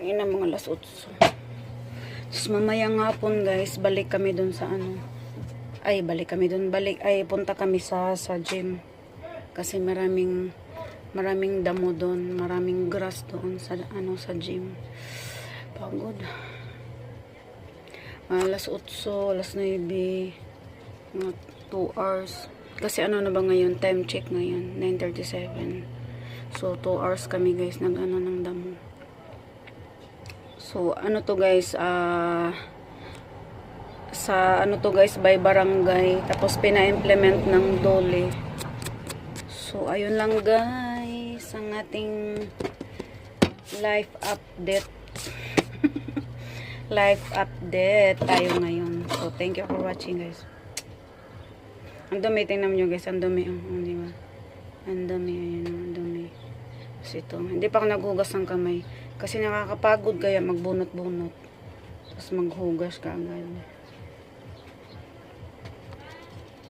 Kanina mga alas 8. Tapos mamayang hapon guys, balik kami dun sa ano. Ay, balik kami dun. Punta kami sa gym. Kasi maraming damo doon, maraming grass doon sa ano sa gym. Pagod. Alas 8, alas 9, mga 2 hours. Kasi ano na ba ngayon, time check ngayon, 9:37. So 2 hours kami guys nag ano ng damo. So ano to guys, sa ano to guys, by barangay, tapos pina-implement ng DOLE. So ayun lang guys ang ating life update. Life update tayo ngayon. So thank you for watching guys. Ang dumi, tingnan nyo guys, ang dumi, di ba? Ang dumi, ayun, ang dumi. Kasi ito, hindi pa ako naghugas ng kamay kasi nakakapagod kaya magbunot-bunot tapos maghugas ka agad.